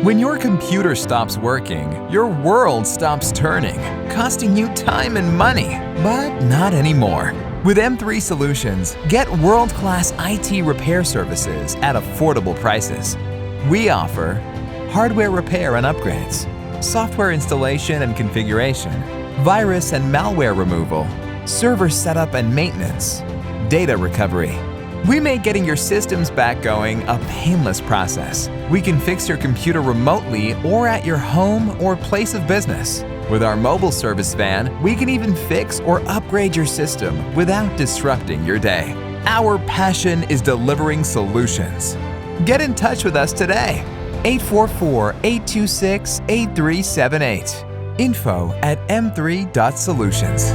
When your computer stops working, your world stops turning, costing you time and money. But not anymore. With M3 Solutions, get world-class IT repair services at affordable prices. We offer hardware repair and upgrades, software installation and configuration, virus and malware removal, server setup and maintenance, data recovery. We make getting your systems back going a painless process. We can fix your computer remotely or at your home or place of business. With our mobile service van, we can even fix or upgrade your system without disrupting your day. Our passion is delivering solutions. Get in touch with us today. 844-826-8378. info@m3.solutions.